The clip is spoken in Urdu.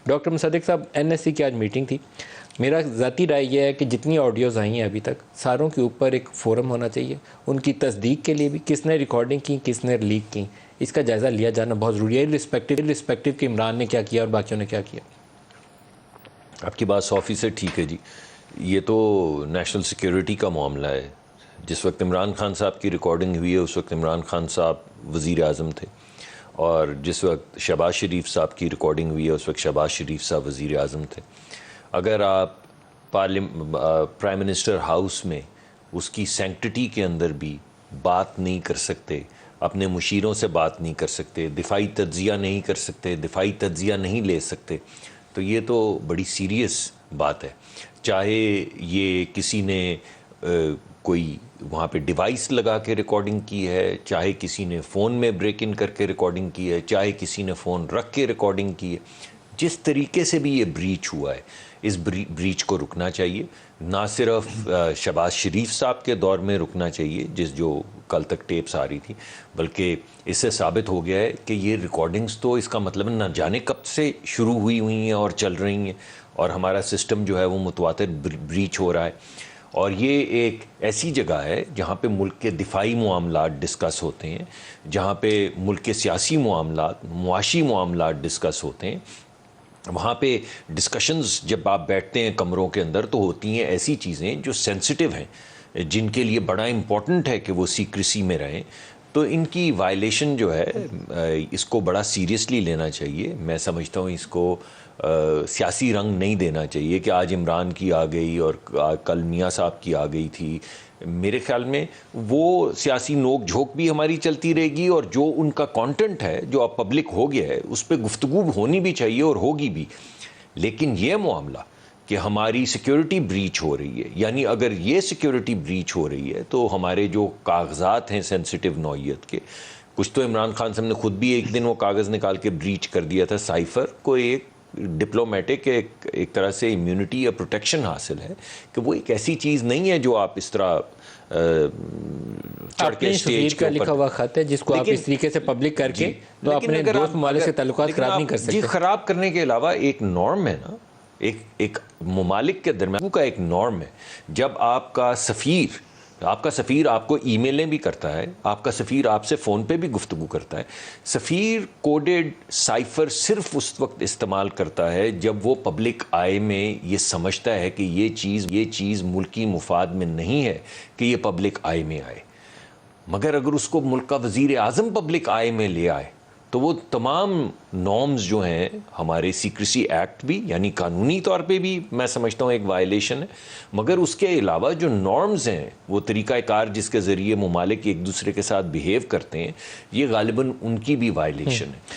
ڈاکٹر مصدق صاحب، NSC کی آج میٹنگ تھی. میرا ذاتی رائے یہ ہے کہ جتنی آڈیوز آئی ہیں ابھی تک، ساروں کے اوپر ایک فورم ہونا چاہیے. ان کی تصدیق کے لیے بھی کس نے ریکارڈنگ کی، کس نے لیک کی، اس کا جائزہ لیا جانا بہت ضروری ہے، رسپیکٹو کہ عمران نے کیا کیا اور باقیوں نے کیا کیا. آپ کی بات 100% ٹھیک ہے جی. یہ تو نیشنل سیکیورٹی کا معاملہ ہے. جس وقت عمران خان صاحب کی ریکارڈنگ ہوئی ہے اس وقت عمران خان صاحب وزیر اعظم تھے، اور جس وقت شہباز شریف صاحب کی ریکارڈنگ ہوئی ہے اس وقت شہباز شریف صاحب وزیر اعظم تھے. اگر آپ پرائم منسٹر ہاؤس میں اس کی سینکٹٹی کے اندر بھی بات نہیں کر سکتے، اپنے مشیروں سے بات نہیں کر سکتے، دفاعی تجزیہ نہیں کر سکتے، دفاعی تجزیہ نہیں لے سکتے، تو یہ تو بڑی سیریس بات ہے. چاہے یہ کسی نے کوئی وہاں پہ ڈیوائس لگا کے ریکارڈنگ کی ہے، چاہے کسی نے فون میں بریک ان کر کے ریکارڈنگ کی ہے، چاہے کسی نے فون رکھ کے ریکارڈنگ کی ہے، جس طریقے سے بھی یہ بریچ ہوا ہے اس بریچ کو رکنا چاہیے. نہ صرف شہباز شریف صاحب کے دور میں رکنا چاہیے جو کل تک ٹیپس آ رہی تھی، بلکہ اس سے ثابت ہو گیا ہے کہ یہ ریکارڈنگز تو اس کا مطلب نہ جانے کب سے شروع ہوئی ہیں اور چل رہی ہیں، اور ہمارا سسٹم جو ہے وہ متواتر بریچ ہو رہا ہے. اور یہ ایک ایسی جگہ ہے جہاں پہ ملک کے دفاعی معاملات ڈسکس ہوتے ہیں، جہاں پہ ملک کے سیاسی معاملات، معاشی معاملات ڈسکس ہوتے ہیں. وہاں پہ ڈسکشنز جب آپ بیٹھتے ہیں کمروں کے اندر تو ہوتی ہیں ایسی چیزیں جو سینسٹیو ہیں، جن کے لیے بڑا امپورٹنٹ ہے کہ وہ سیکریسی میں رہیں. تو ان کی وائلیشن جو ہے اس کو بڑا سیریسلی لینا چاہیے. میں سمجھتا ہوں اس کو سیاسی رنگ نہیں دینا چاہیے کہ آج عمران کی آ گئی اور کل میاں صاحب کی آ گئی تھی. میرے خیال میں وہ سیاسی نوک جھوک بھی ہماری چلتی رہے گی، اور جو ان کا کانٹینٹ ہے جو اب پبلک ہو گیا ہے اس پہ گفتگو ہونی بھی چاہیے اور ہوگی بھی. لیکن یہ معاملہ کہ ہماری سیکیورٹی بریچ ہو رہی ہے، یعنی اگر یہ سیکیورٹی بریچ ہو رہی ہے تو ہمارے جو کاغذات ہیں سینسٹیو نوعیت کے، کچھ تو عمران خان صاحب نے خود بھی ایک دن وہ کاغذ نکال کے بریچ کر دیا تھا. سائفر کو ایک ڈپلومیٹک ایک طرح سے امیونٹی یا پروٹیکشن حاصل ہے کہ وہ ایک ایسی چیز نہیں ہے جو آپ اس طرح چڑھ کے اسٹیج کا لکھا ہوا خط ہے جس کو آپ اس طریقے سے پبلک کر کے تو اپنے دوست ممالک سے تعلقات خراب نہیں کر سکتے. جی خراب کرنے کے علاوہ ایک نارم ہے نا، ایک ممالک کے درمیان کا ایک نارم ہے. جب آپ کا سفیر آپ کو ای میلیں بھی کرتا ہے، آپ کا سفیر آپ سے فون پہ بھی گفتگو کرتا ہے. سفیر کوڈڈ سائفر صرف اس وقت استعمال کرتا ہے جب وہ پبلک آئی میں یہ سمجھتا ہے کہ یہ چیز ملکی مفاد میں نہیں ہے کہ یہ پبلک آئی میں آئے. مگر اگر اس کو ملک کا وزیر اعظم پبلک آئی میں لے آئے تو وہ تمام نارمز جو ہیں ہمارے سیکریسی ایکٹ بھی، یعنی قانونی طور پہ بھی میں سمجھتا ہوں ایک وائلیشن ہے، مگر اس کے علاوہ جو نارمز ہیں، وہ طریقہ کار جس کے ذریعے ممالک ایک دوسرے کے ساتھ بیہیو کرتے ہیں، یہ غالباً ان کی بھی وائلیشن ہے.